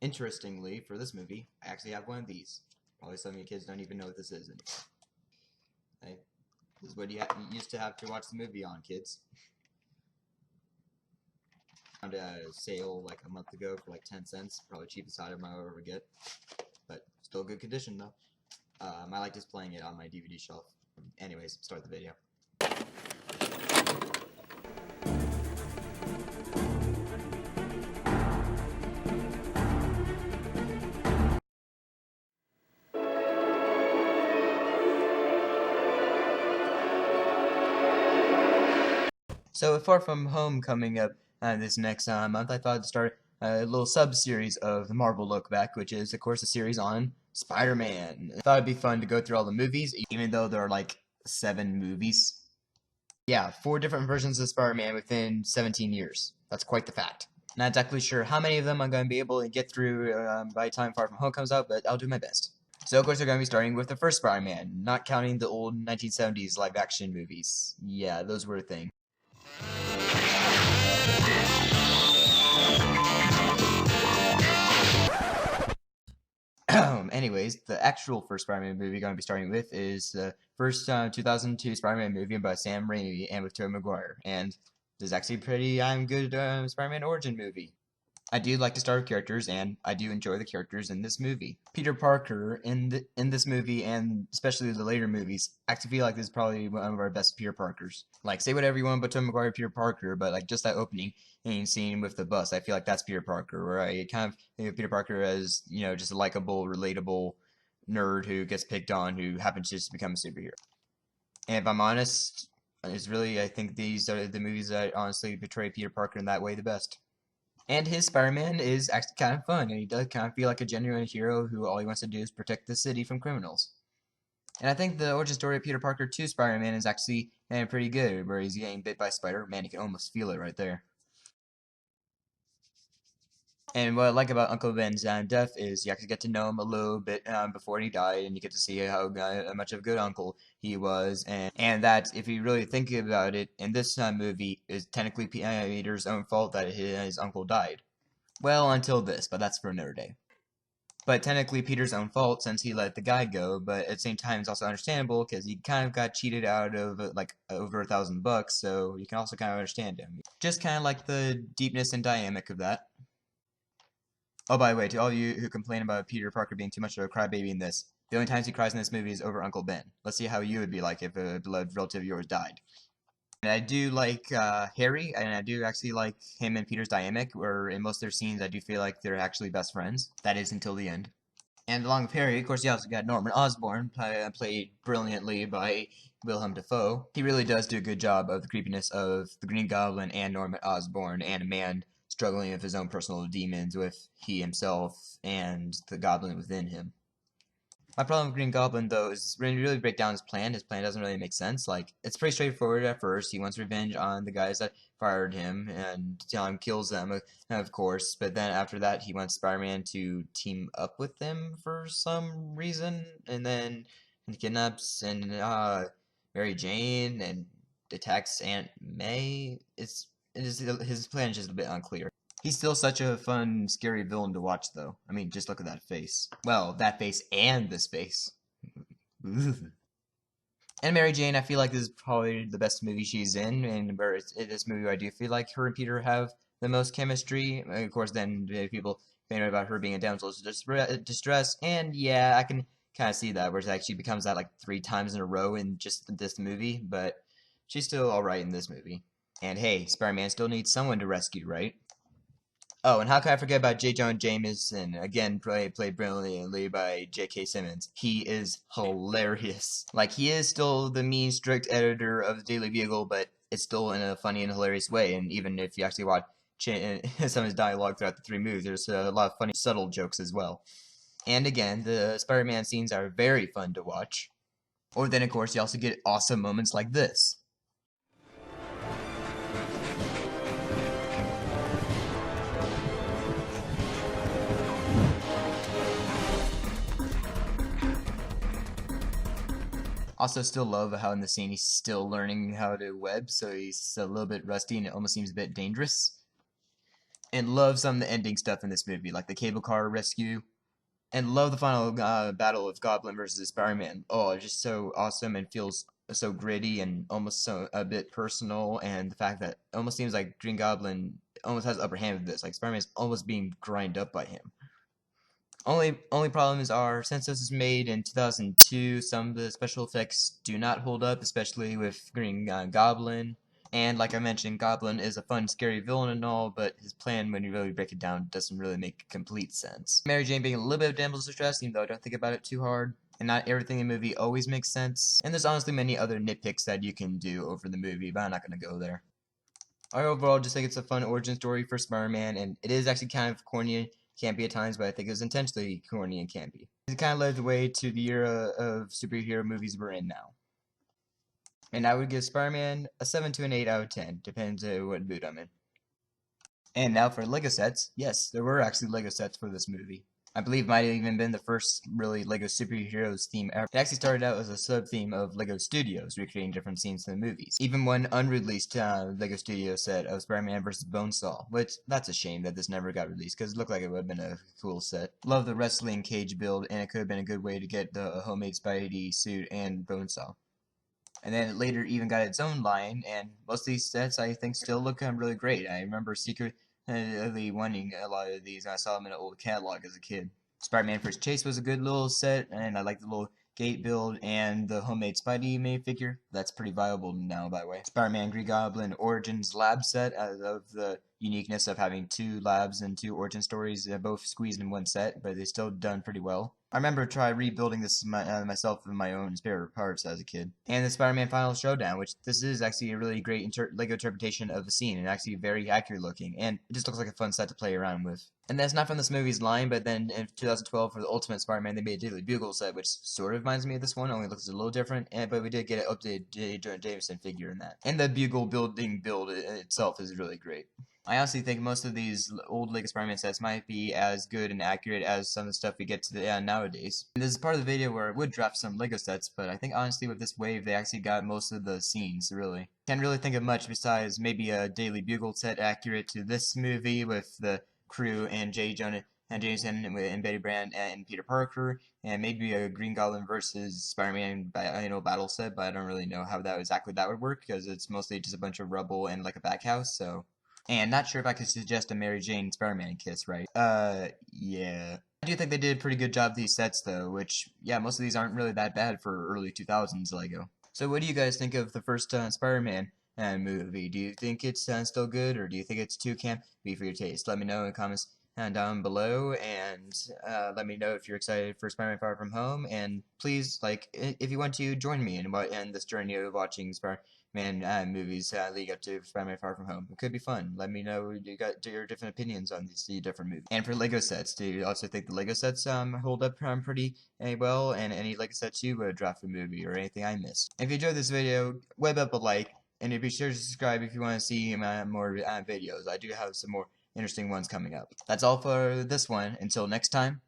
Interestingly, for this movie, I actually have one of these. Probably some of you kids don't even know what this is anymore. Hey, this is what you used to have to watch the movie on, kids. Found a sale like a month ago for like 10 cents. Probably cheapest item I'll ever get. But still good condition though. I like displaying it on my DVD shelf. Anyways, start the video. So with Far From Home coming up this next month, I thought I'd start a little sub-series of the Marvel Lookback, which is, of course, a series on Spider-Man. I thought it'd be fun to go through all the movies, even though there are like 7 movies. Yeah, 4 different versions of Spider-Man within 17 years. That's quite the fact. Not exactly sure how many of them I'm going to be able to get through by the time Far From Home comes out, but I'll do my best. So, of course, we're going to be starting with the first Spider-Man, not counting the old 1970s live-action movies. Yeah, those were a thing. Anyways, the actual first Spider-Man movie we're going to be starting with is the first 2002 Spider-Man movie by Sam Raimi and with Tobey Maguire. And this is actually a pretty good Spider-Man origin movie. I do like to start with characters, and I do enjoy the characters in this movie. Peter Parker in this movie, and especially the later movies, I actually feel like this is probably one of our best Peter Parkers. Like, say whatever you want about Tobey Maguire, Peter Parker, but like just that opening scene with the bus, I feel like that's Peter Parker, where I kind of think of Peter Parker as, you know, just a likable, relatable nerd who gets picked on, who happens to just become a superhero. And if I'm honest, it's really, I think these are the movies that honestly portray Peter Parker in that way the best. And his Spider-Man is actually kind of fun, and he does kind of feel like a genuine hero who all he wants to do is protect the city from criminals. And I think the origin story of Peter Parker to Spider-Man is actually pretty good, where he's getting bit by Spider-Man, you can almost feel it right there. And what I like about Uncle Ben's death is you actually get to know him a little bit before he died, and you get to see how much of a good uncle he was, and that if you really think about it, in this movie, is technically Peter's own fault that his uncle died. Well, until this, but that's for another day. But technically Peter's own fault since he let the guy go, but at the same time it's also understandable because he kind of got cheated out of like over $1,000, so you can also kind of understand him. Just kind of like the deepness and dynamic of that. Oh, by the way, to all of you who complain about Peter Parker being too much of a crybaby in this, the only times he cries in this movie is over Uncle Ben. Let's see how you would be like if a beloved relative of yours died. And I do like Harry, and I do actually like him and Peter's dynamic, where in most of their scenes I do feel like they're actually best friends. That is until the end. And along with Harry, of course, you also got Norman Osborn, played brilliantly by Willem Dafoe. He really does do a good job of the creepiness of the Green Goblin and Norman Osborn, and a man struggling with his own personal demons with he himself and the goblin within him. My problem with Green Goblin, though, is when you really break down his plan doesn't really make sense. Like, it's pretty straightforward at first. He wants revenge on the guys that fired him and kills them, of course. But then after that, he wants Spider-Man to team up with them for some reason. And then he kidnaps Mary Jane and attacks Aunt May. His plan is just a bit unclear. He's still such a fun, scary villain to watch, though. I mean, just look at that face. Well, that face and this face. And Mary Jane, I feel like this is probably the best movie she's in, and where in this movie I do feel like her and Peter have the most chemistry. Of course, then people complain about her being a damsel in distress, and yeah, I can kind of see that, where it actually becomes that like 3 times in a row in just this movie, but she's still alright in this movie. And hey, Spider-Man still needs someone to rescue, right? Oh, and how can I forget about J. Jonah Jameson, again played brilliantly by J.K. Simmons. He is hilarious. Like, he is still the mean, strict editor of the Daily Bugle, but it's still in a funny and hilarious way, and even if you actually watch some of his dialogue throughout the 3 movies, there's a lot of funny, subtle jokes as well. And again, the Spider-Man scenes are very fun to watch. Or then, of course, you also get awesome moments like this. Also, still love how in the scene he's still learning how to web, so he's a little bit rusty and it almost seems a bit dangerous. And love some of the ending stuff in this movie, like the cable car rescue. And love the final battle of Goblin versus Spider-Man. Oh, it's just so awesome and feels so gritty and almost so a bit personal. And the fact that it almost seems like Green Goblin almost has the upper hand of this. Like Spider-Man is almost being grind up by him. Only problems are, since this was made in 2002, some of the special effects do not hold up, especially with Green Goblin. And like I mentioned, Goblin is a fun, scary villain and all, but his plan, when you really break it down, doesn't really make complete sense. Mary Jane being a little bit of damsel distress, even though I don't think about it too hard. And not everything in the movie always makes sense. And there's honestly many other nitpicks that you can do over the movie, but I'm not going to go there. I overall just think it's a fun origin story for Spider-Man, and it is actually kind of corny, campy at times, but I think it was intentionally corny and campy. It kind of led the way to the era of superhero movies we're in now. And I would give Spider-Man a 7 to an 8 out of 10, depends on what mood I'm in. And now for Lego sets. Yes, there were actually Lego sets for this movie. I believe might have even been the first really Lego superheroes theme ever. It actually started out as a sub-theme of Lego Studios, recreating different scenes in the movies. Even one unreleased Lego Studio set of Spider-Man vs. Bonesaw, which that's a shame that this never got released, because it looked like it would have been a cool set. Love the wrestling cage build, and it could have been a good way to get the homemade Spidey suit and Bonesaw. And then it later even got its own line, and most of these sets I think still look really great. I remember secretly wanting a lot of these, and I saw them in an old catalog as a kid. Spider-Man First Chase was a good little set, and I like the little gate build and the homemade Spidey minifigure. That's pretty viable now, by the way. Spider-Man Green Goblin Origins lab set. I love the uniqueness of having two labs and two origin stories, both squeezed in one set, but they still done pretty well. I remember try rebuilding this myself with my own spare parts as a kid. And the Spider-Man Final Showdown, which this is actually a really great Lego interpretation of the scene, and actually very accurate looking, and it just looks like a fun set to play around with. And that's not from this movie's line, but then in 2012 for the Ultimate Spider-Man, they made a Daily Bugle set, which sort of reminds me of this one, only looks a little different, but we did get an updated J. Jonah Jameson figure in that. And the Bugle build itself is really great. I honestly think most of these old Lego Spider-Man sets might be as good and accurate as some of the stuff we get to nowadays. And this is part of the video where I would draft some Lego sets, but I think honestly with this wave they actually got most of the scenes, really. Can't really think of much besides maybe a Daily Bugle set accurate to this movie with the crew and J. Jonah and Jameson and Betty Brant and Peter Parker, and maybe a Green Goblin versus Spider-Man battle set, but I don't really know how that would work because it's mostly just a bunch of rubble and like a back house, so... And not sure if I could suggest a Mary Jane Spider-Man kiss, right? Yeah. I do think they did a pretty good job with these sets, though, which, yeah, most of these aren't really that bad for early 2000s Lego. So what do you guys think of the first Spider-Man movie? Do you think it's still good, or do you think it's too campy for your taste? Let me know in the comments down below, and let me know if you're excited for Spider-Man Far From Home, and please, like, if you want to, join me in this journey of watching Spider-Man movies leading up to Spider-Man Far From Home. It could be fun. Let me know you got your different opinions on these different movies. And for Lego sets, do you also think the Lego sets hold up pretty well, and any Lego sets you would draft the movie, or anything I missed? If you enjoyed this video, web up a like, and be sure to subscribe if you want to see more videos. I do have some more interesting ones coming up. That's all for this one. Until next time.